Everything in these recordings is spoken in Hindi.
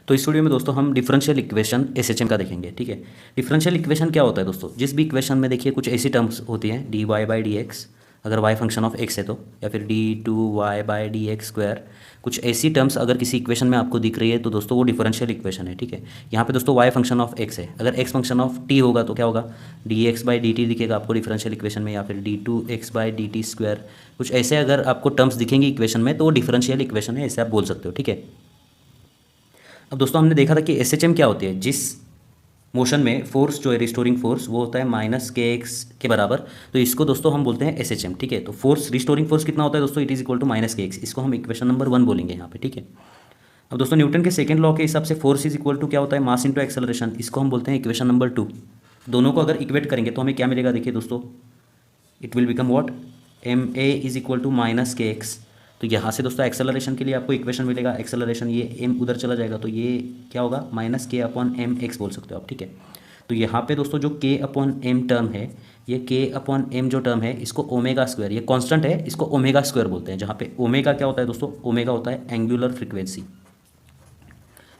तो इस वीडियो में दोस्तों हम डिफरेंशियल इक्वेशन एसएचएम का देखेंगे। ठीक है, डिफरेंशियल इक्वेशन क्या होता है दोस्तों? जिस भी इक्वेशन में देखिए कुछ ऐसी टर्म्स होती हैं D Y by D X, अगर y फंक्शन ऑफ x है तो, या फिर D two Y by D X square, कुछ ऐसी टर्म्स अगर किसी इक्वेशन में आपको दिख रही है तो दोस्तों वो डिफरेंशियल इक्वेशन है। ठीक है, यहाँ पे दोस्तों y फंक्शन ऑफ x है, अगर x फंक्शन ऑफ t होगा तो क्या होगा? D x by D T दिखेगा आपको डिफरेंशियल इक्वेशन में, या फिर D two x by D T square, कुछ ऐसे अगर आपको टर्म्स दिखेंगी इक्वेशन में तो वो डिफरेंशियल इक्वेशन है, ऐसे आप बोल सकते हो। ठीक है, अब दोस्तों हमने देखा था कि एसएचएम क्या होती है, जिस मोशन में फोर्स जो है रिस्टोरिंग फोर्स वो होता है माइनस के एक्स के बराबर, तो इसको दोस्तों हम बोलते हैं एसएचएम। ठीक है, तो फोर्स रिस्टोरिंग फोर्स कितना होता है दोस्तों? It is equal to minus K X, इसको हम इक्वेशन नंबर 1 बोलेंगे यहाँ पे। ठीक है, अब दोस्तों न्यूटन के सेकंड लॉ के हिसाब से फोर्स इज इक्वल टू क्या होता है? मास इंटू एक्सेलरेशन, इसको हम बोलते हैं इक्वेशन नंबर 2। दोनों को अगर इक्वेट करेंगे तो हमें क्या मिलेगा? देखिए दोस्तों, it will become what? M A is equal to minus K X. तो यहाँ से दोस्तों एक्सेलरेशन के लिए आपको इक्वेशन मिलेगा, एक्सेलरेशन ये एम उधर चला जाएगा तो ये क्या होगा? माइनस के अपॉन एम एक्स बोल सकते हो आप। ठीक है, तो यहाँ पे दोस्तों जो के अपॉन एम टर्म है, ये के अपॉन एम जो टर्म है इसको ओमेगा स्क्वायर, ये कांस्टेंट है, इसको ओमेगा स्क्वायर बोलते हैं। जहाँ पे ओमेगा क्या होता है दोस्तों? ओमेगा होता है एंगुलर फ्रीक्वेंसी,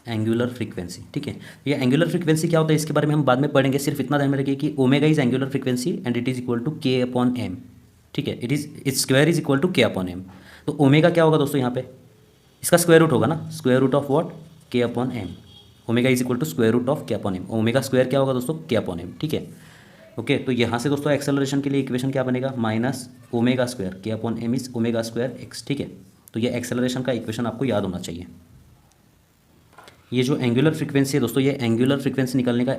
एंगुलर फ्रीक्वेंसी। ठीक है, ये एंगुलर फ्रीक्वेंसी क्या होता है इसके बारे में हम बाद में पढ़ेंगे, सिर्फ इतना ध्यान में रखिए कि omega is angular frequency and it is equal to K upon M. ठीक है, it square is equal to K upon M. तो ओमेगा क्या होगा दोस्तों? यहाँ पे इसका स्क्वायर रूट होगा ना, square root of what? K upon M. Omega is equal to square root of K upon M. Omega square क्या होगा दोस्तों? के अपॉन एम। ठीक है, ओके, तो यहाँ से दोस्तों एक्सेलरेशन के लिए इक्वेशन क्या बनेगा? Minus omega square K upon M is omega square X. ठीक है, तो ये एक्सेलरेशन का इक्वेशन आपको याद होना चाहिए। ये जो एंगुलर फ्रीक्वेंसी है दोस्तों, ये एंगुलर फ्रीक्वेंसी निकालने का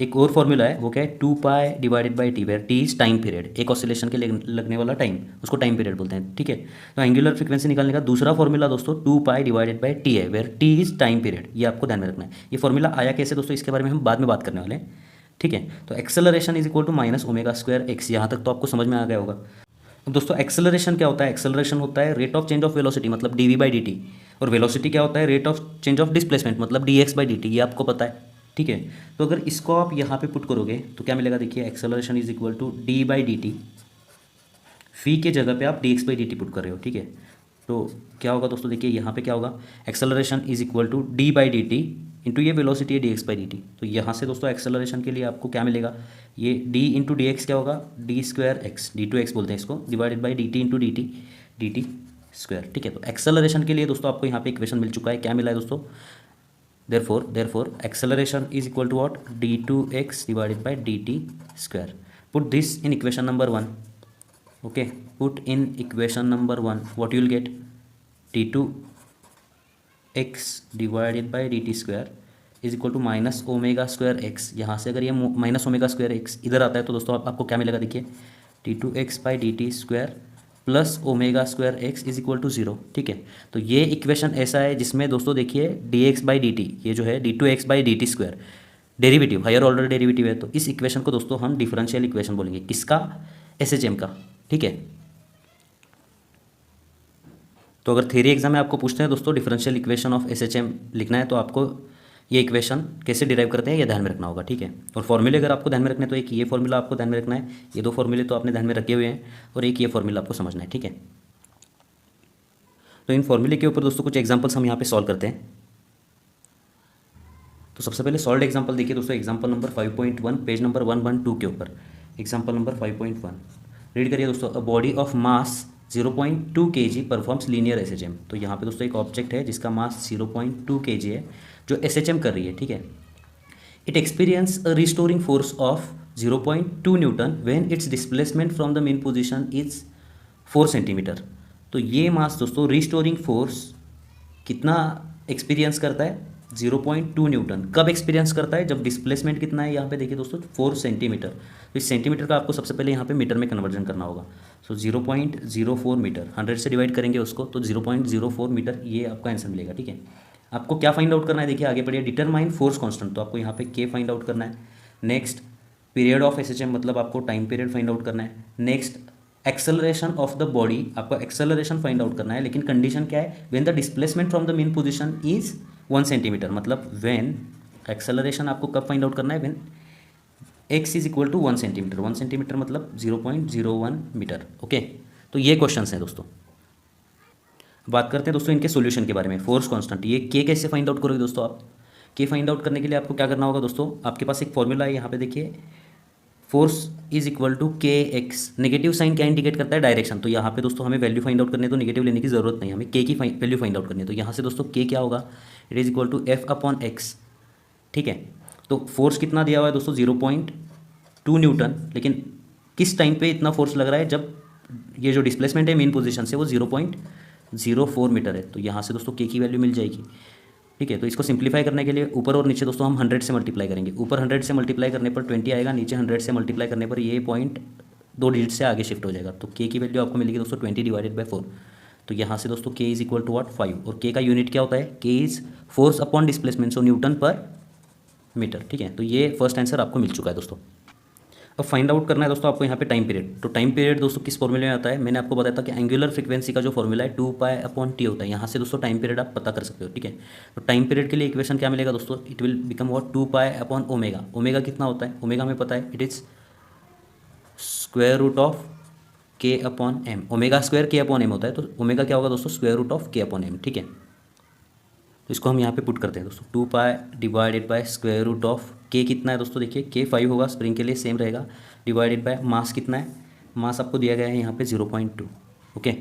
एक और फॉर्मूला है, वो क्या है? 2 pi divided by T, where T is time period, एक ऑसिलेशन के लिए लगने वाला टाइम, उसको टाइम पीरियड बोलते हैं। ठीक है, तो एंगुलर फ्रीक्वेंसी निकालने का दूसरा फॉर्मूला दोस्तों 2 पाई डिवाइडेड बाई टी है, where T is time period. ये आपको ध्यान में रखना है। ये फॉर्मूला आया कैसे दोस्तों, इसके बारे में हम बाद में बात करने वाले हैं। ठीक है, तो acceleration is equal to minus omega square X, यहाँ तक तो आपको समझ में आ गया होगा। अब दोस्तों एक्सेलरेशन क्या होता है? एक्सेलरेशन होता है rate of change of velocity, मतलब D V by D T, और वेलोसिटी क्या होता है? Rate of change of displacement, मतलब D x by D T, ये आपको पता है। ठीक है, तो अगर इसको आप यहाँ पे पुट करोगे तो क्या मिलेगा? देखिए, acceleration is equal to D by D T, phi के जगह पे आप D x by D T put कर रहे हो। ठीक है, तो क्या होगा दोस्तों? देखिए यहाँ पे क्या होगा? Acceleration is equal to D by D T into ये वेलोसिटी है D x by D T. तो यहाँ से दोस्तों एक्सेलरेशन के लिए आपको क्या मिलेगा? ये डी इंटू डी एक्स क्या होगा? D square X, D two X बोलते हैं इसको, divided by D T into D T square. ठीक है, तो एक्सेलरेशन के लिए दोस्तों आपको यहाँ पे इक्वेशन मिल चुका है, क्या मिला है दोस्तों? Therefore acceleration is equal to what? D two X divided by D T square. Put this in equation number 1। Okay, put in equation number 1, what you will get? D two X divided by D T square is equal to minus omega square X. यहाँ से अगर ये माइनस ओमेगा स्क्वायर एक्स इधर आता है तो दोस्तों आपको क्या मिलेगा? देखिए, d two x by D T square plus omega square x is equal to 0। ठीक है, तो ये इक्वेशन ऐसा है जिसमें दोस्तों देखिए d x by D T, ये जो है d two x by D T square derivative, higher order derivative है, तो इस इक्वेशन को दोस्तों हम डिफरेंशियल इक्वेशन बोलेंगे। किसका? एसएचएम का। ठीक है, तो अगर थ्योरी एग्जाम में आपको पूछते हैं दोस्तों डिफरेंशियल इक्वेशन ऑफ एसएचएम लिखना है तो आपको ये इक्वेशन कैसे डिराइव करते हैं ये ध्यान में रखना होगा। ठीक है, और फॉर्मूले अगर आपको ध्यान में रखना है तो एक ये फॉर्मूला आपको ध्यान में रखना है, ये दो फॉर्मूले तो आपने ध्यान में रखे हुए हैं, और एक ये फॉर्मूला आपको समझना है। ठीक है, तो इन फॉर्मूले के ऊपर दोस्तों कुछ एग्जांपल्स हम यहाँ पे सॉल्व करते हैं। तो सबसे पहले सॉल्व एग्जांपल देखिए दोस्तों, एग्जांपल नंबर 5.1 पेज नंबर 112 के ऊपर, एग्जांपल नंबर 5.1 रीड करिए दोस्तों। A body of mass 0.2 kg performs linear SHM. तो यहाँ पे दोस्तों एक ऑब्जेक्ट है जिसका मास 0.2 kg है जो एसएचएम कर रही है। ठीक है, it experience a restoring force of 0.2 Newton when it's displacement from the mean position is 4 centimetre. तो ये मास दोस्तों रिस्टोरिंग फोर्स कितना एक्सपीरियंस करता है? 0.2 न्यूटन। कब एक्सपीरियंस करता है? जब डिस्प्लेसमेंट कितना है यहाँ पे देखिए दोस्तों 4 सेंटीमीटर। तो इस सेंटीमीटर का आपको सबसे पहले यहाँ पे मीटर में कन्वर्जन करना होगा। सो 0.04 मीटर, 100 से डिवाइड करेंगे उसको तो 0.04 मीटर, ये आपका आंसर मिलेगा। ठीक है, आपको क्या फाइंड आउट करना है? देखिए आगे पढ़िए, डिटरमाइन फोर्स कांस्टेंट, तो आपको यहाँ पे के फाइंड आउट करना है। नेक्स्ट पीरियड ऑफ एसएचएम, मतलब आपको टाइम पीरियड फाइंड आउट करना है। Next acceleration of the body, आपको एक्सेलरेशन फाइंड आउट करना है, लेकिन कंडीशन क्या है? When the displacement from the mean position is 1 centimetre, मतलब व्हेन एक्सेलरेशन आपको कब फाइंड आउट करना है? When x is equal to 1 centimetre. 1 centimetre मतलब 0.01 मीटर। ओके, तो ये क्वेश्चन हैं दोस्तों। बात करते हैं दोस्तों इनके सॉल्यूशन के बारे में। फोर्स कांस्टेंट, ये के कैसे फाइंड आउट करोगे दोस्तों आप? के फाइंड आउट करने के लिए आपको क्या करना होगा दोस्तों, आपके पास एक फॉर्मूला है, यहाँ पे देखिए फोर्स इज इक्वल टू के एक्स। नेगेटिव साइन क्या इंडिकेट करता है, डायरेक्शन। तो यहाँ पे दोस्तों हमें वैल्यू फाइंड आउट करनी है तो नेगेटिव लेने की जरूरत नहीं, हमें के की वैल्यू फाइंड आउट करनी है। तो यहाँ से दोस्तों के क्या होगा, it is equal to f upon x. ठीक है, तो फोर्स कितना दिया हुआ है दोस्तों, 0.2 न्यूटन। लेकिन किस टाइम पे इतना फोर्स लग रहा है, जब ये जो डिस्प्लेसमेंट है मेन पोजीशन से वो 0.04 मीटर है। तो यहाँ से दोस्तों के की वैल्यू मिल जाएगी। ठीक है, तो इसको सिंप्लीफाई करने के लिए ऊपर और नीचे दोस्तों हम 100 से मल्टीप्लाई करेंगे। ऊपर 100 से मल्टीप्लाई करने पर 20 आएगा, नीचे 100 से मल्टीप्लाई करने पर ये पॉइंट 2 डिजिट से आगे शिफ्ट हो जाएगा। तो के की वैल्यू आपको मिलेगी दोस्तों 20 डिवाइडेड बाई 4। तो यहाँ से दोस्तों के इज इक्वल टू व्हाट, 5। और के का यूनिट क्या होता है, के is force upon displacement, so Newton पर मीटर। ठीक है, तो ये फर्स्ट आंसर आपको मिल चुका है दोस्तों। अब फाइंड आउट करना है दोस्तों आपको यहाँ पे टाइम पीरियड। तो टाइम पीरियड दोस्तों किस फॉर्मूले में आता है, मैंने आपको बताया था कि एंगुलर फ्रीक्वेंसी का जो फॉर्मूला है 2π/t होता है। यहाँ से दोस्तों टाइम पीरियड आप पता कर सकते हो। ठीक है, तो टाइम पीरियड के लिए इक्वेशन क्या मिलेगा दोस्तों, it will become what, 2π/ω। Omega कितना होता है, ओमेगा में पता है, it is square root of k/m। Omega square k/m होता है, तो ओमेगा क्या होगा दोस्तों, स्क्वायर रूट ऑफ k/m। ठीक है, तो इसको हम यहाँ पे पुट करते हैं दोस्तों, 2π divided by square root of k कितना है दोस्तों, देखिए के 5 होगा, स्प्रिंग के लिए सेम रहेगा, डिवाइडेड बाय मास कितना है, मास आपको दिया गया है यहाँ पे 0.2। ओके,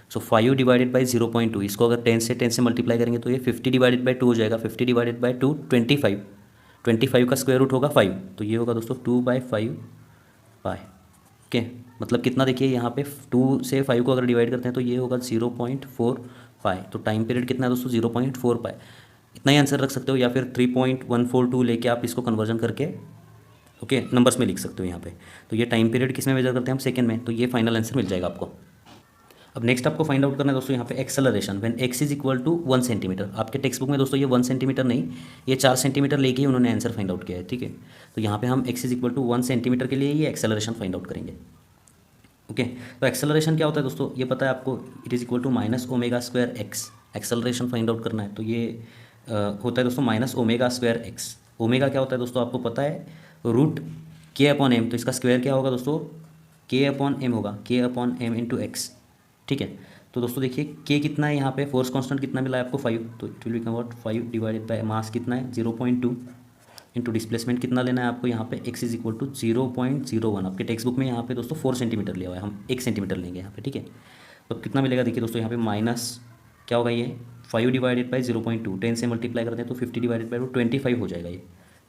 सो 5 डिवाइडेड बाय 0.2, इसको अगर 10 से मल्टीप्लाई करेंगे तो ये 50 डिवाइडेड बाय 2 हो जाएगा। 50 डिवाइडेड बाय 2 25, 25 का स्क्वायर रूट होगा 5, तो ये होगा दोस्तों 2/5 पाई। ओके, मतलब कितना, देखिए यहाँ पे 2 से 5 को अगर डिवाइड करते हैं तो ये होगा 0.4 पाई। तो टाइम पीरियड कितना है दोस्तों, 0.4 पाई। इतना ही आंसर रख सकते हो, या फिर 3.142 लेके आप इसको कन्वर्जन करके ओके नंबर्स में लिख सकते हो यहाँ पे। तो ये टाइम पीरियड किस में मेजर करते हैं हम, सेकंड में। तो ये फाइनल आंसर मिल जाएगा आपको। अब नेक्स्ट आपको फाइंड आउट करना है दोस्तों यहाँ पे acceleration when x is equal to 1 centimetre. आपके टेक्स्ट बुक में दोस्तों ये 1 सेंटीमीटर नहीं, ये 4 सेंटीमीटर लेके ही उन्होंने आंसर फाइंड आउट किया है। ठीक है, तो यहाँ पे हम x is equal to 1 centimetre के लिए ये एक्सेलरेशन फाइंड आउट करेंगे। ओके, तो एक्सेलरेशन क्या होता है दोस्तों, ये पता है आपको, it is equal to -ω² x. Acceleration find out करना है तो ये होता है दोस्तों -ω² एक्स। ओमेगा क्या होता है दोस्तों, आपको पता है, रूट k/m। तो इसका स्क्वायर क्या होगा दोस्तों, k/m होगा, k/m इंटू एक्स। ठीक है, तो दोस्तों देखिए k कितना है यहाँ पे, फोर्स कांस्टेंट कितना मिला है आपको 5, तो it will become what 5 divided by mass कितना है 0.2 इंटू डिस्प्लेसमेंट कितना लेना है आपको यहाँ पे, x इज इक्वल टू 0.01। आपके टेक्स्ट बुक में यहाँ पे दोस्तों 4 सेंटीमीटर लिया हुआ है, हम 1 सेंटीमीटर लेंगे यहाँ पे। ठीक है, तो कितना मिलेगा देखिए दोस्तों, यहाँ पे माइनस क्या होगा, ये 5 डिवाइडेड बाई 0.2, 10 से मल्टीप्लाई करते हैं तो 50 डिवाइडेड बाई 25 हो जाएगा ये।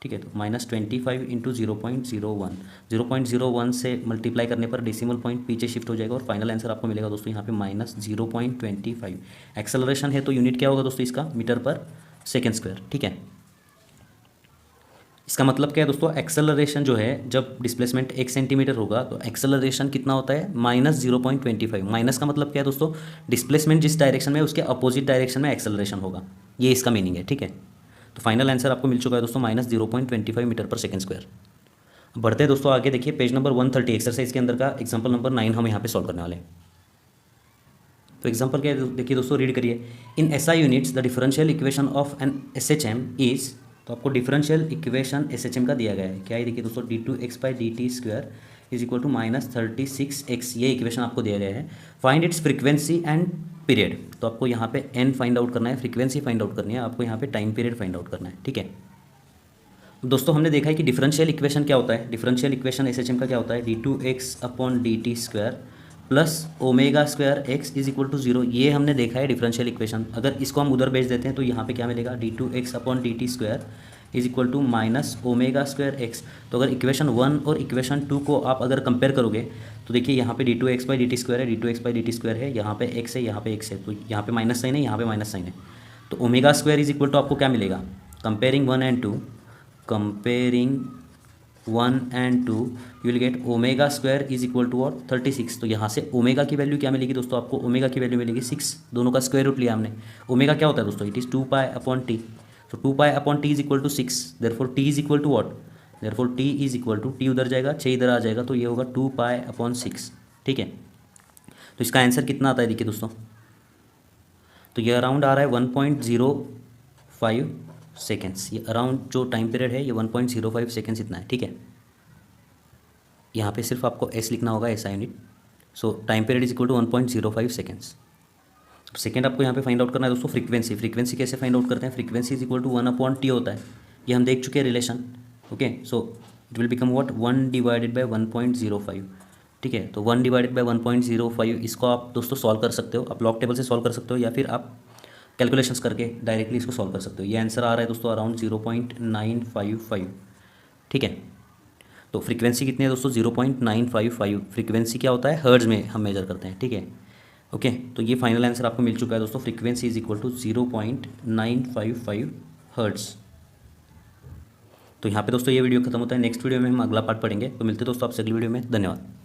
ठीक है, तो -25 इंटू 0.01, 0.01 से मल्टीप्लाई करने पर डेसिमल पॉइंट पीछे शिफ्ट हो जाएगा और फाइनल आंसर आपको मिलेगा दोस्तों यहाँ पे -0.25। एक्सेलरेशन है तो यूनिट क्या होगा दोस्तों इसका, मीटर पर सेकेंड स्क्वायर। ठीक है, इसका मतलब क्या है दोस्तों, एक्सेलरेशन जो है, जब डिस्प्लेसमेंट 1 सेंटीमीटर होगा तो एक्सेलरेशन कितना होता है, -0.25। माइनस का मतलब क्या है दोस्तों, डिस्प्लेसमेंट जिस डायरेक्शन में है उसके अपोजिट डायरेक्शन में एक्सेलरेशन होगा, ये इसका मीनिंग है। ठीक है, तो फाइनल आंसर आपको मिल चुका है दोस्तों -0.25 मीटर पर सेकेंड स्क्वायर। बढ़ते हैं दोस्तों आगे, देखिए पेज नंबर 130 एक्सरसाइज के अंदर का एग्जाम्पल नंबर 9 हम यहाँ पे सॉल्व करने वाले हैं। तो एग्जाम्पल क्या है देखिए दोस्तों, रीड करिए। In SI units the differential equation of an SHM is, तो आपको डिफरेंशियल इक्वेशन SHM का दिया गया है, क्या है देखिए दोस्तों, d2x/dt² is equal to -36x, ये इक्वेशन आपको दिया गया है। Find its frequency and period. तो आपको यहाँ पे n फाइंड आउट करना है, फ्रीक्वेंसी फाइंड आउट करनी है, आपको यहाँ पे टाइम पीरियड फाइंड आउट करना है। ठीक है दोस्तों, हमने देखा है कि डिफरेंशियल इक्वेशन क्या होता है, डिफरेंशियल इक्वेशन SHM का क्या होता है, d2x/dt² plus ω² x is equal to 0। ये हमने देखा है डिफरेंशियल इक्वेशन। अगर इसको हम उधर भेज देते हैं तो यहाँ पे क्या मिलेगा, d2x/dt² is equal to -ω² x। तो अगर इक्वेशन 1 और इक्वेशन 2 को आप अगर कंपेयर करोगे तो देखिए यहाँ पे d2x/dt² है, d2x/dt² है, यहाँ पे x है, यहाँ पे x है, तो यहाँ पे माइनस साइन है, यहाँ पे माइनस साइन है। तो ω² इज इक्वल टू आपको क्या मिलेगा, comparing 1 and 2, comparing 1 and 2 you will get ω² is equal to what 36। तो यहाँ से ओमेगा की वैल्यू क्या मिलेगी दोस्तों, आपको ओमेगा की वैल्यू मिलेगी 6, दोनों का स्क्वायर रूट लिया हमने। ओमेगा क्या होता है दोस्तों, इट इज़ 2π/t। तो 2π/t is equal to 6, therefore t is equal to what, therefore t is equal to, t उधर जाएगा 6 इधर आ जाएगा, तो ये होगा 2π/6। ठीक है, तो इसका आंसर कितना आता है देखिए दोस्तों, तो ये अराउंड आ रहा है 1.05 सेकेंड्स। ये अराउंड जो टाइम पीरियड है ये 1.05 सेकेंड्स इतना है। ठीक है, यहाँ पे सिर्फ आपको S लिखना होगा, SI unit. So time period is equal to 1.05 seconds. अब सेकेंड आपको यहाँ पे फाइंड आउट करना है दोस्तों फ्रीक्वेंसी। फ्रीक्वेंसी कैसे फाइंड आउट करते हैं, frequency is equal to 1/T होता है, ये हम देख चुके हैं relation. Okay, so it will become what 1 divided by 1.05। ठीक है, तो 1 डिवाइडेड बाय 1.05 इसको आप दोस्तों सॉल्व कर सकते हो, आप लॉग टेबल से सॉल्व कर सकते हो या फिर आप कैलकुलेशंस करके डायरेक्टली इसको सॉल्व कर सकते हो। ये आंसर आ रहा है दोस्तों अराउंड 0.955। ठीक है, तो फ्रीक्वेंसी कितनी है दोस्तों 0.955। फ्रीक्वेंसी क्या होता है, हर्ट्ज में हम मेजर करते हैं। ठीक है, ओके, तो ये फाइनल आंसर आपको मिल चुका है दोस्तों, frequency is equal to 0.955 hertz. तो यहाँ पे दोस्तों ये वीडियो खत्म होता है, नेक्स्ट वीडियो में हम अगला पार्ट पढ़ेंगे। तो मिलते हैं दोस्तों आपसे अगली वीडियो में, धन्यवाद।